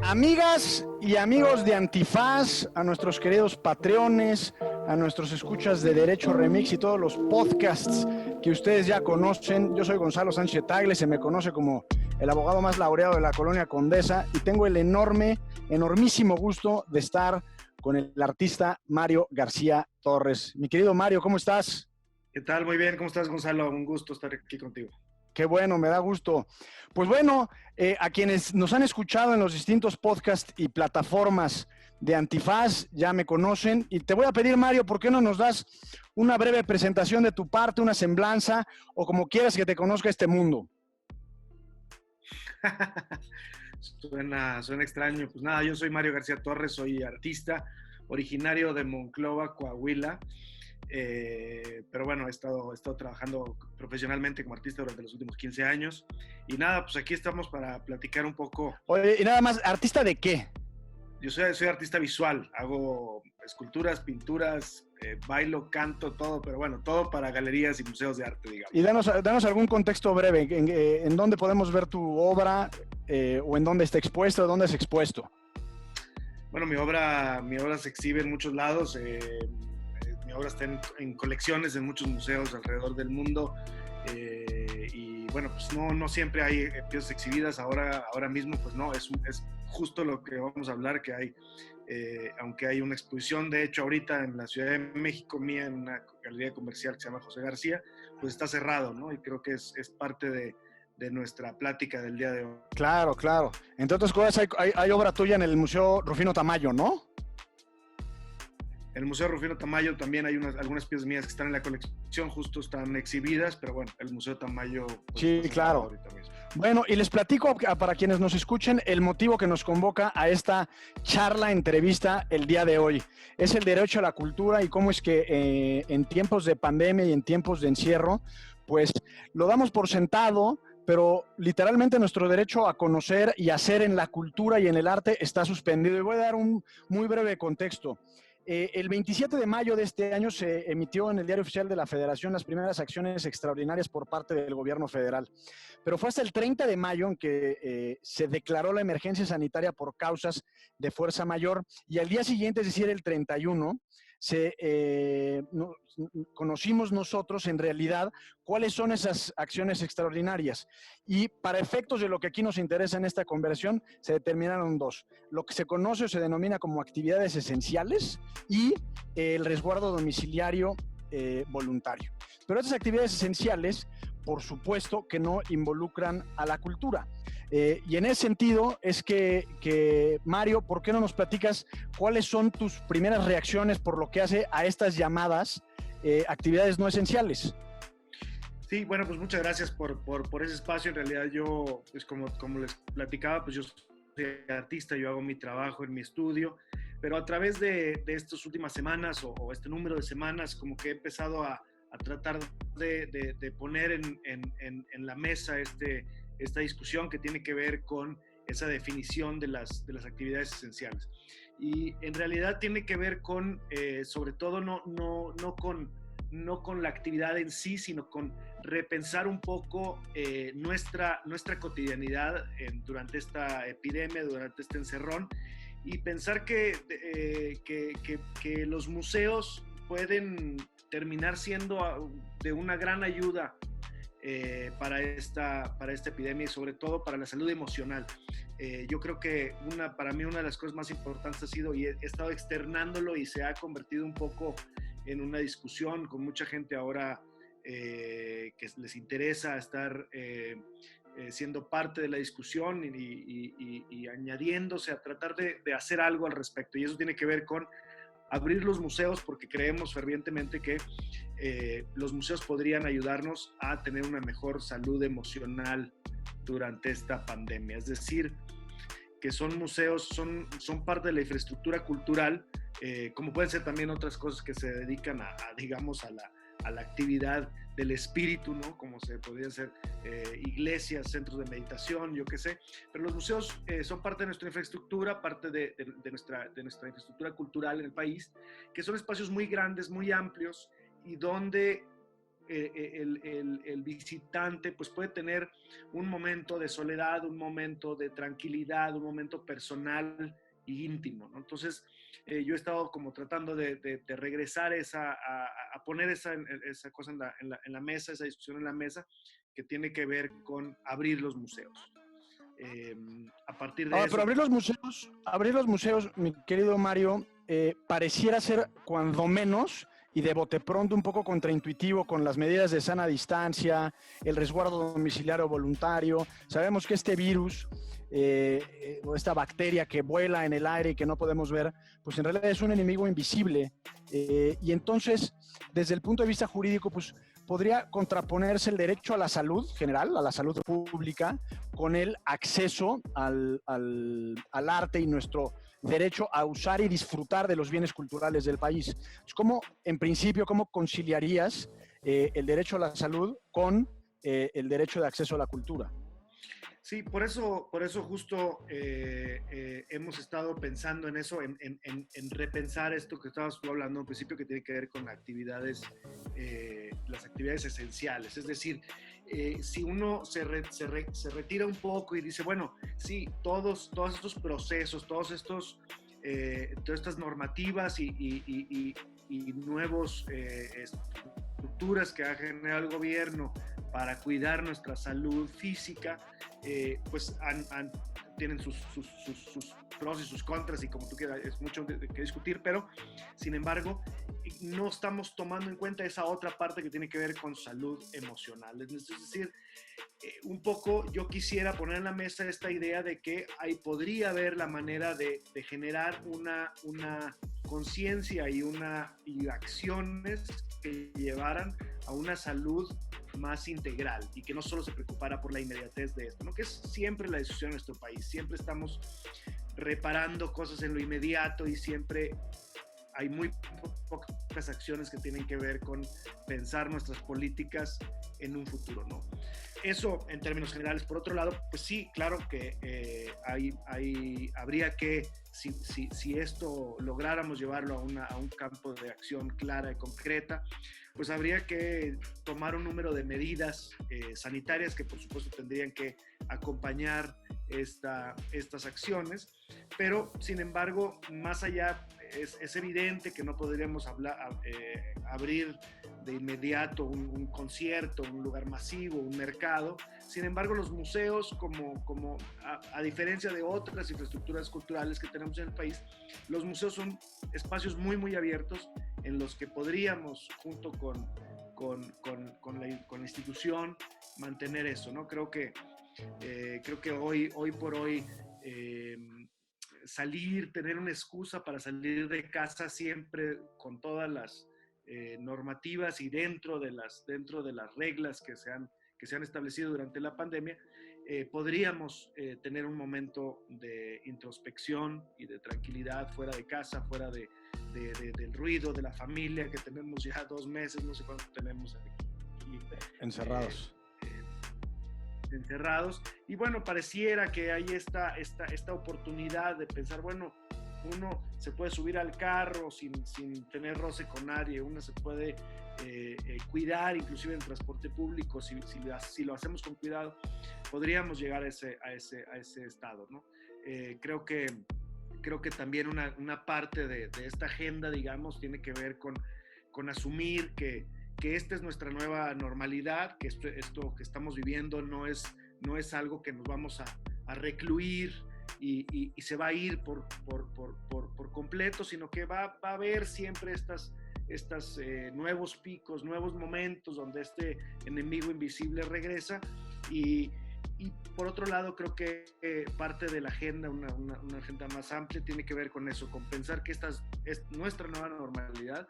Amigas y amigos de Antifaz, a nuestros queridos patreones, a nuestros escuchas de Derecho Remix y todos los podcasts que ustedes ya conocen. Yo soy Gonzalo Sánchez Tagle, se me conoce como el abogado más laureado de la Colonia Condesa y tengo el enormísimo gusto de estar con el artista Mario García Torres. Mi querido Mario, ¿cómo estás? ¿Qué tal? Muy bien, ¿cómo estás, Gonzalo? Un gusto estar aquí contigo. Qué bueno, me da gusto. Pues bueno, a quienes nos han escuchado en los distintos podcasts y plataformas de Antifaz ya me conocen y te voy a pedir, Mario, ¿por qué no nos das una breve presentación de tu parte, una semblanza o como quieras que te conozca este mundo? Suena extraño. Pues nada, yo soy Mario García Torres, soy artista, originario de Monclova, Coahuila. Pero bueno, he estado trabajando profesionalmente como artista durante los últimos 15 años. Y nada, pues aquí estamos para platicar un poco. Oye, y nada más, ¿artista de qué? Yo soy artista visual, hago esculturas, pinturas, bailo, canto, todo, pero bueno, todo para galerías y museos de arte, digamos. Y danos algún contexto breve, ¿en dónde podemos ver tu obra o en dónde está expuesto, o dónde es expuesto? Bueno, mi obra se exhibe en muchos lados. Mi obra está en colecciones en muchos museos alrededor del mundo y bueno, pues no siempre hay piezas exhibidas. Ahora mismo pues no, es justo lo que vamos a hablar, que hay, aunque hay una exposición de hecho ahorita en la Ciudad de México mía, en una galería comercial que se llama José García, pues está cerrado, ¿no? Y creo que es parte de nuestra plática del día de hoy. Claro. Entre otras cosas, hay obra tuya en el Museo Rufino Tamayo, ¿no? En el Museo Rufino Tamayo también hay algunas piezas mías que están en la colección, justo están exhibidas, pero bueno, el Museo Tamayo... Pues, sí, claro. Bueno, y les platico para quienes nos escuchen el motivo que nos convoca a esta charla, entrevista el día de hoy. Es el derecho a la cultura y cómo es que en tiempos de pandemia y en tiempos de encierro, pues lo damos por sentado, pero literalmente nuestro derecho a conocer y hacer en la cultura y en el arte está suspendido. Y voy a dar un muy breve contexto. El 27 de mayo de este año se emitió en el Diario Oficial de la Federación las primeras acciones extraordinarias por parte del gobierno federal. Pero fue hasta el 30 de mayo en que se declaró la emergencia sanitaria por causas de fuerza mayor y al día siguiente, es decir, el 31, conocimos nosotros en realidad cuáles son esas acciones extraordinarias. Y para efectos de lo que aquí nos interesa en esta conversación, se determinaron dos. Lo que se conoce o se denomina como actividades esenciales y el resguardo domiciliario voluntario. Pero esas actividades esenciales, por supuesto, que no involucran a la cultura. Y en ese sentido es que, Mario, ¿por qué no nos platicas cuáles son tus primeras reacciones por lo que hace a estas llamadas actividades no esenciales? Sí, bueno, pues muchas gracias por ese espacio. En realidad yo, pues como les platicaba, pues yo soy artista, yo hago mi trabajo en mi estudio, pero a través de estas últimas semanas o este número de semanas, como que he empezado a tratar de poner en la mesa esta discusión que tiene que ver con esa definición de las actividades esenciales. Y en realidad tiene que ver con, sobre todo, no con la actividad en sí, sino con repensar un poco nuestra cotidianidad durante esta epidemia, durante este encerrón, y pensar que los museos pueden terminar siendo de una gran ayuda para esta epidemia y sobre todo para la salud emocional. Yo creo que para mí una de las cosas más importantes ha sido, y he estado externándolo y se ha convertido un poco en una discusión con mucha gente ahora que les interesa estar siendo parte de la discusión y añadiéndose a tratar de hacer algo al respecto. Y eso tiene que ver con abrir los museos, porque creemos fervientemente que los museos podrían ayudarnos a tener una mejor salud emocional durante esta pandemia. Es decir, que son museos, son parte de la infraestructura cultural, como pueden ser también otras cosas que se dedican digamos, a la actividad del espíritu, ¿no? Como se podrían ser iglesias, centros de meditación, yo qué sé. Pero los museos son parte de nuestra infraestructura, parte de nuestra infraestructura cultural en el país, que son espacios muy grandes, muy amplios, y donde el visitante pues puede tener un momento de soledad, un momento de tranquilidad, un momento personal y íntimo, ¿no? Entonces, yo he estado como tratando de regresar a poner esa cosa en la mesa, esa discusión en la mesa, que tiene que ver con abrir los museos. A partir de Ahora, eso... pero abrir los museos, mi querido Mario, pareciera ser cuando menos y de bote pronto un poco contraintuitivo con las medidas de sana distancia, el resguardo domiciliario voluntario. Sabemos que este virus o esta bacteria que vuela en el aire y que no podemos ver, pues en realidad es un enemigo invisible. Y entonces, desde el punto de vista jurídico, pues podría contraponerse el derecho a la salud general, a la salud pública, con el acceso al arte y nuestro derecho a usar y disfrutar de los bienes culturales del país. ¿Cómo, en principio, cómo conciliarías el derecho a la salud con el derecho de acceso a la cultura? Sí, por eso justo hemos estado pensando en eso, en repensar esto que estabas tú hablando al principio, que tiene que ver con actividades, las actividades esenciales. Es decir, si uno se retira un poco y dice, bueno, sí, todos estos procesos, todas estas normativas y nuevos estructuras que ha generado el gobierno para cuidar nuestra salud física, pues tienen sus pros y sus contras, y como tú quieras, es mucho que discutir, pero sin embargo no estamos tomando en cuenta esa otra parte que tiene que ver con salud emocional. Es decir, un poco yo quisiera poner en la mesa esta idea de que ahí podría haber la manera de generar una conciencia y acciones que llevaran a una salud más integral y que no solo se preocupara por la inmediatez de esto, ¿no? Que es siempre la discusión en nuestro país. Siempre estamos reparando cosas en lo inmediato y siempre hay muy pocas acciones que tienen que ver con pensar nuestras políticas en un futuro, ¿no? Eso en términos generales. Por otro lado, pues sí, claro que habría que, si esto lográramos llevarlo a un campo de acción clara y concreta, pues habría que tomar un número de medidas sanitarias que por supuesto tendrían que acompañar estas acciones, pero sin embargo, más allá, es evidente que no podríamos abrir de inmediato un concierto, un lugar masivo, un mercado. Sin embargo, los museos, a diferencia de otras infraestructuras culturales que tenemos en el país, los museos son espacios muy, muy abiertos en los que podríamos, junto con la institución, mantener eso, ¿no? Creo que hoy por hoy tener una excusa para salir de casa siempre con todas las normativas y dentro de las reglas que se han establecido durante la pandemia, podríamos tener un momento de introspección y de tranquilidad fuera de casa, fuera del ruido de la familia, que tenemos ya 2 meses, no sé cuánto tenemos aquí. Encerrados. Encerrados. Y bueno, pareciera que hay esta oportunidad de pensar, bueno, uno se puede subir al carro sin tener roce con nadie, uno se puede cuidar inclusive en transporte público, si lo hacemos con cuidado, podríamos llegar a ese estado, ¿no? Creo que también una parte de esta agenda, digamos, tiene que ver con asumir que esta es nuestra nueva normalidad, que esto que estamos viviendo no es algo que nos vamos a recluir y se va a ir por completo, sino que va a haber siempre estos nuevos picos, nuevos momentos donde este enemigo invisible regresa. Y por otro lado, creo que parte de la agenda, una agenda más amplia, tiene que ver con eso, con pensar que esta es nuestra nueva normalidad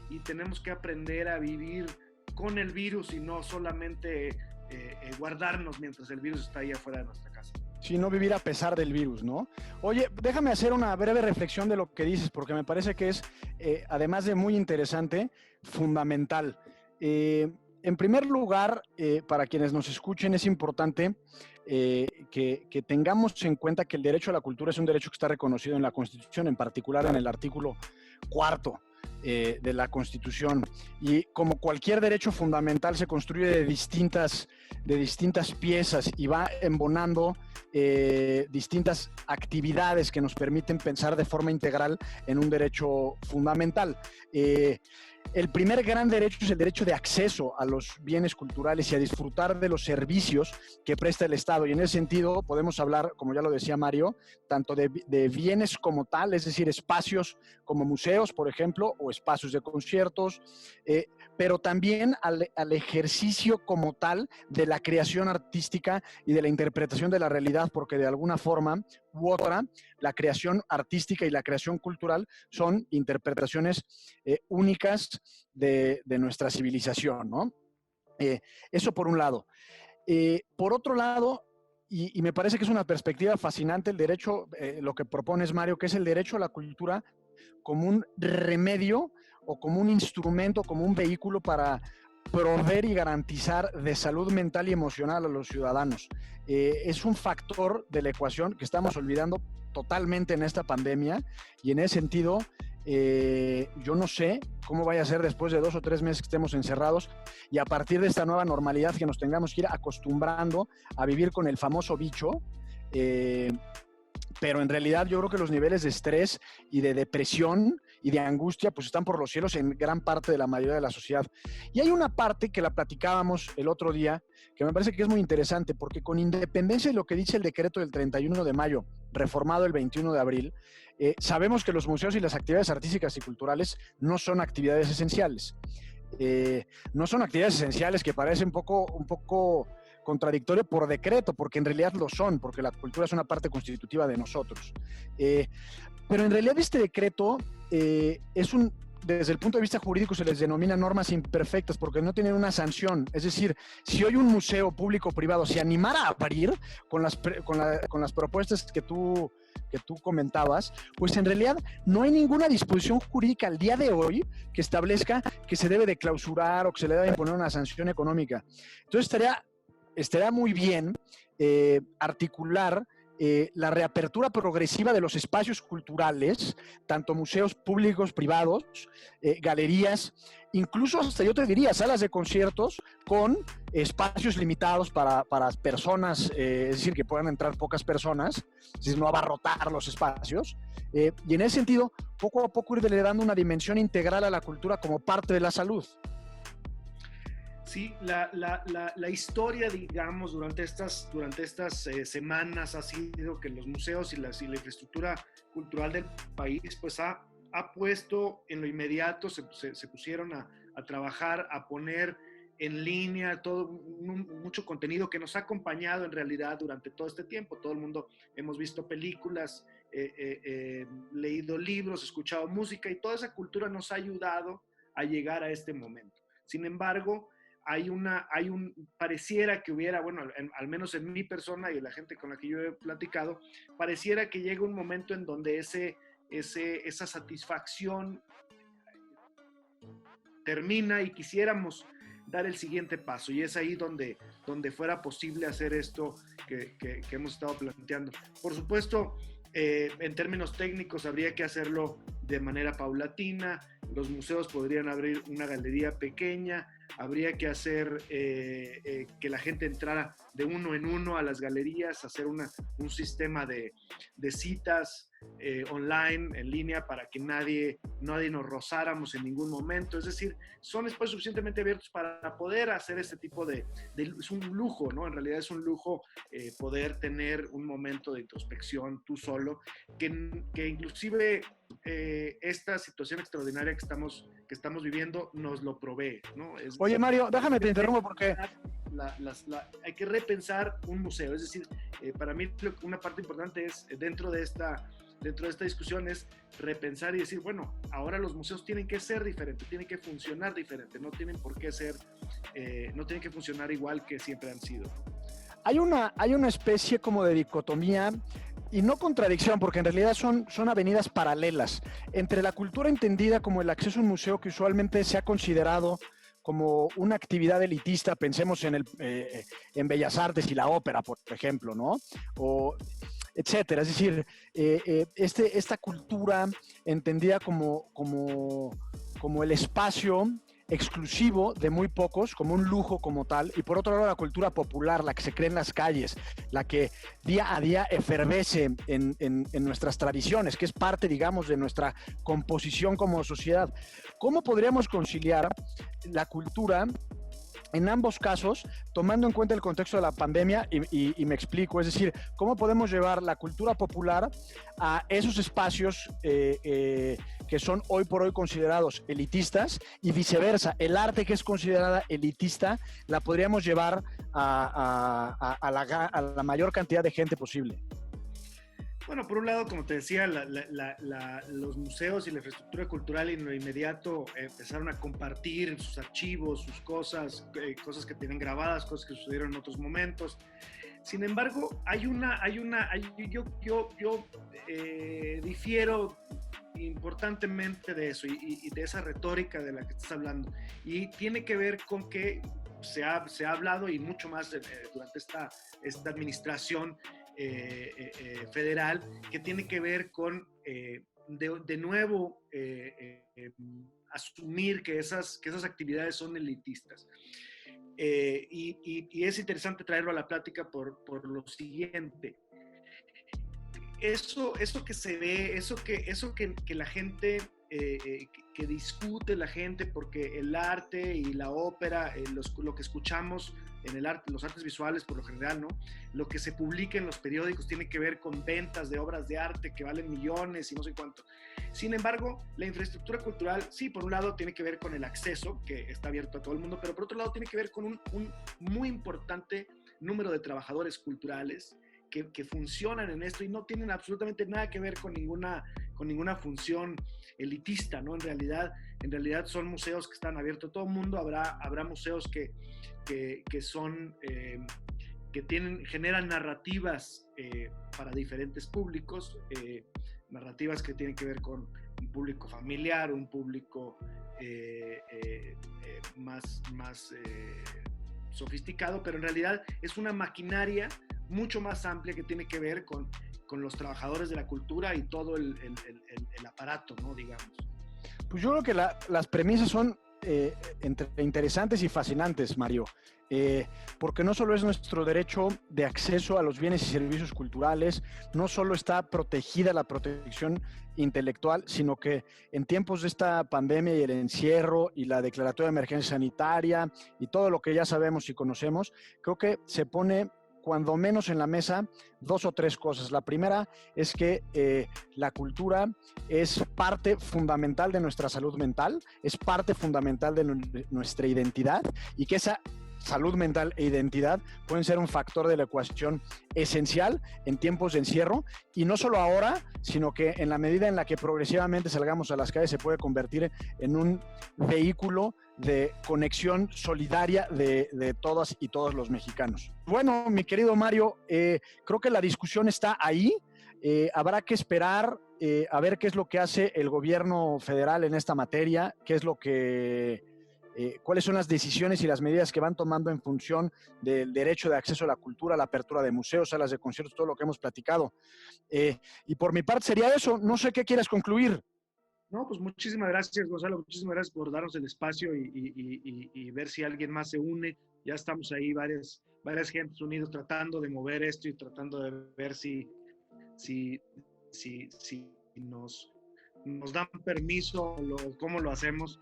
y tenemos que aprender a vivir con el virus y no solamente guardarnos mientras el virus está ahí afuera de nuestra casa. Sí, no vivir a pesar del virus, ¿no? Oye, déjame hacer una breve reflexión de lo que dices, porque me parece que es, además de muy interesante, fundamental. En primer lugar, para quienes nos escuchen, es importante que tengamos en cuenta que el derecho a la cultura es un derecho que está reconocido en la Constitución, en particular en el artículo 4. de la Constitución. Y como cualquier derecho fundamental se construye de distintas piezas y va embonando distintas actividades que nos permiten pensar de forma integral en un derecho fundamental. El primer gran derecho es el derecho de acceso a los bienes culturales y a disfrutar de los servicios que presta el Estado. Y en ese sentido podemos hablar, como ya lo decía Mario, tanto de bienes como tal, es decir, espacios como museos, por ejemplo, o espacios de conciertos, pero también al ejercicio como tal de la creación artística y de la interpretación de la realidad, porque de alguna forma u otra, la creación artística y la creación cultural son interpretaciones únicas de nuestra civilización, ¿no? Eso por un lado. Por otro lado, y me parece que es una perspectiva fascinante el derecho, lo que propones, Mario, que es el derecho a la cultura como un remedio o como un instrumento, como un vehículo para proveer y garantizar de salud mental y emocional a los ciudadanos. Es un factor de la ecuación que estamos olvidando totalmente en esta pandemia, y en ese sentido yo no sé cómo vaya a ser después de 2 o 3 meses que estemos encerrados y a partir de esta nueva normalidad que nos tengamos que ir acostumbrando a vivir con el famoso bicho. Pero en realidad yo creo que los niveles de estrés y de depresión y de angustia pues están por los cielos en gran parte de la mayoría de la sociedad. Y hay una parte que la platicábamos el otro día que me parece que es muy interesante, porque con independencia de lo que dice el decreto del 31 de mayo, reformado el 21 de abril, sabemos que los museos y las actividades artísticas y culturales no son actividades esenciales. No son actividades esenciales, que parecen un poco contradictorio por decreto, porque en realidad lo son, porque la cultura es una parte constitutiva de nosotros. Pero en realidad este decreto desde el punto de vista jurídico se les denomina normas imperfectas porque no tienen una sanción. Es decir, si hoy un museo público o privado se animara a abrir con las propuestas que tú comentabas, pues en realidad no hay ninguna disposición jurídica al día de hoy que establezca que se debe de clausurar o que se le debe imponer una sanción económica. Entonces estaría muy bien articular la reapertura progresiva de los espacios culturales, tanto museos públicos, privados, galerías, incluso hasta yo te diría salas de conciertos con espacios limitados para personas, es decir, que puedan entrar pocas personas, es decir, no abarrotar los espacios. Y en ese sentido, poco a poco irle dando una dimensión integral a la cultura como parte de la salud. Sí, la historia, digamos, durante estas semanas ha sido que los museos y la infraestructura cultural del país pues ha puesto en lo inmediato, se pusieron a trabajar, a poner en línea mucho contenido que nos ha acompañado en realidad durante todo este tiempo. Todo el mundo hemos visto películas, leído libros, escuchado música, y toda esa cultura nos ha ayudado a llegar a este momento. Sin embargo, pareciera que hubiera, bueno, al menos en mi persona y en la gente con la que yo he platicado, pareciera que llega un momento en donde esa satisfacción termina y quisiéramos dar el siguiente paso, y es ahí donde fuera posible hacer esto que hemos estado planteando. Por supuesto, en términos técnicos habría que hacerlo de manera paulatina. Los museos podrían abrir una galería pequeña, habría que hacer que la gente entrara de uno en uno a las galerías, hacer un sistema de citas online, en línea, para que nadie nos rozáramos en ningún momento. Es decir, son espacios suficientemente abiertos para poder hacer este tipo es un lujo, ¿no? En realidad es un lujo poder tener un momento de introspección tú solo, que inclusive esta situación extraordinaria que estamos viviendo nos lo provee, ¿no? Oye, Mario, déjame te interrumpo porque hay que repensar un museo. Es decir, para mí una parte importante es dentro de esta discusión es repensar y decir, bueno, ahora los museos tienen que ser diferentes, tienen que funcionar diferente, no tienen por qué ser, no tienen que funcionar igual que siempre han sido. Hay una especie como de dicotomía y no contradicción, porque en realidad son avenidas paralelas entre la cultura entendida como el acceso a un museo, que usualmente se ha considerado como una actividad elitista. Pensemos en Bellas Artes y la ópera, por ejemplo, ¿no? etcétera. Es decir, esta cultura entendida como el espacio exclusivo de muy pocos, como un lujo como tal, y por otro lado la cultura popular, la que se cree en las calles, la que día a día efervece en nuestras tradiciones, que es parte, digamos, de nuestra composición como sociedad. ¿Cómo podríamos conciliar la cultura en ambos casos, tomando en cuenta el contexto de la pandemia? Y me explico, es decir, ¿cómo podemos llevar la cultura popular a esos espacios que son hoy por hoy considerados elitistas, y viceversa, el arte que es considerada elitista la podríamos llevar a la mayor cantidad de gente posible? Bueno, por un lado, como te decía, los museos y la infraestructura cultural en lo inmediato empezaron a compartir sus archivos, sus cosas, cosas que tienen grabadas, cosas que sucedieron en otros momentos. Sin embargo, yo difiero importantemente de eso y de esa retórica de la que estás hablando. Y tiene que ver con que se ha hablado, y mucho más durante esta administración federal, que tiene que ver con de nuevo asumir que esas actividades son elitistas. Y es interesante traerlo a la plática por lo siguiente. Eso que se ve, eso que la gente, que discute la gente, porque el arte y la ópera, lo que escuchamos en el arte, los artes visuales por lo general, ¿no? Lo que se publica en los periódicos tiene que ver con ventas de obras de arte que valen millones y no sé cuánto. Sin embargo, la infraestructura cultural, sí, por un lado tiene que ver con el acceso, que está abierto a todo el mundo, pero por otro lado tiene que ver con un muy importante número de trabajadores culturales que funcionan en esto y no tienen absolutamente nada que ver con ninguna función elitista, ¿no? En realidad son museos que están abiertos a todo el mundo. Habrá museos que son, que generan narrativas para diferentes públicos, narrativas que tienen que ver con un público familiar, un público más sofisticado, pero en realidad es una maquinaria mucho más amplia que tiene que ver con los trabajadores de la cultura y todo el aparato, ¿no? Digamos. Pues yo creo que las premisas son interesantes y fascinantes, Mario, porque no solo es nuestro derecho de acceso a los bienes y servicios culturales, no solo está protegida la protección intelectual, sino que en tiempos de esta pandemia y el encierro y la declaratoria de emergencia sanitaria y todo lo que ya sabemos y conocemos, creo que se pone cuando menos en la mesa dos o tres cosas. La primera es que la cultura es parte fundamental de nuestra salud mental, es parte fundamental de nuestra identidad, y que esa salud mental e identidad pueden ser un factor de la ecuación esencial en tiempos de encierro, y no solo ahora, sino que en la medida en la que progresivamente salgamos a las calles se puede convertir en un vehículo de conexión solidaria de todas y todos los mexicanos. Bueno, mi querido Mario, creo que la discusión está ahí. Habrá que esperar a ver qué es lo que hace el gobierno federal en esta materia, qué es lo que cuáles son las decisiones y las medidas que van tomando en función del derecho de acceso a la cultura, la apertura de museos, salas de conciertos, todo lo que hemos platicado. Y por mi parte sería eso. No sé qué quieres concluir. No, pues muchísimas gracias, Gonzalo. Muchísimas gracias por darnos el espacio y ver si alguien más se une. Ya estamos ahí, varias gentes unidas tratando de mover esto y tratando de ver si nos dan permiso, cómo lo hacemos.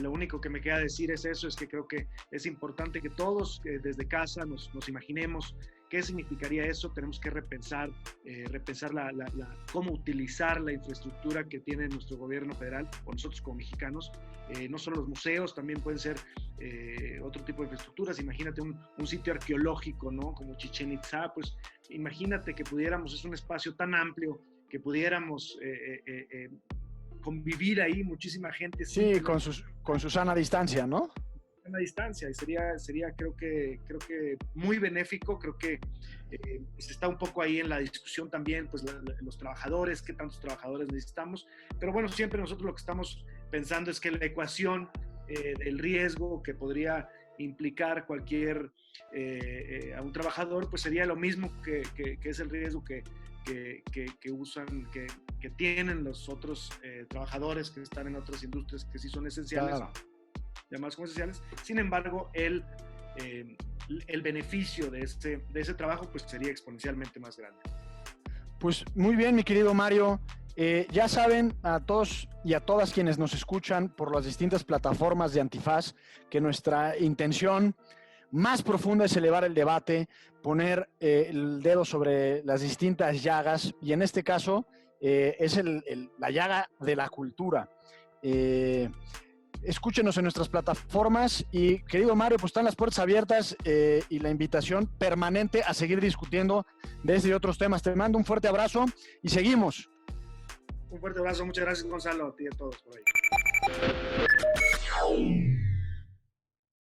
Lo único que me queda decir es eso, es que creo que es importante que todos desde casa nos imaginemos qué significaría eso. Tenemos que repensar cómo utilizar la infraestructura que tiene nuestro gobierno federal, o nosotros como mexicanos. No solo los museos, también pueden ser otro tipo de infraestructuras. Imagínate un sitio arqueológico, ¿no? Como Chichén Itzá, pues imagínate que pudiéramos, es un espacio tan amplio, que pudiéramos convivir ahí muchis gente. Sí, con su sana distancia, ¿no? Sana distancia, y sería creo que muy benéfico. Creo que pues está un poco ahí en la discusión también, pues los trabajadores, qué tantos trabajadores necesitamos, pero bueno, siempre nosotros lo que estamos pensando es que la ecuación del riesgo que podría implicar a un trabajador, pues sería lo mismo que es el riesgo que tienen los otros trabajadores que están en otras industrias que sí son esenciales, claro, llamadas como esenciales. Sin embargo, el beneficio de ese trabajo pues sería exponencialmente más grande. Pues muy bien, mi querido Mario. Ya saben, a todos y a todas quienes nos escuchan por las distintas plataformas de Antifaz, que nuestra intención más profunda es elevar el debate, poner el dedo sobre las distintas llagas, y en este caso es la llaga de la cultura. Escúchenos en nuestras plataformas y, querido Mario, pues están las puertas abiertas y la invitación permanente a seguir discutiendo de este y otros temas. Te mando un fuerte abrazo y seguimos. Un fuerte abrazo, muchas gracias, Gonzalo, a ti y a todos por ahí.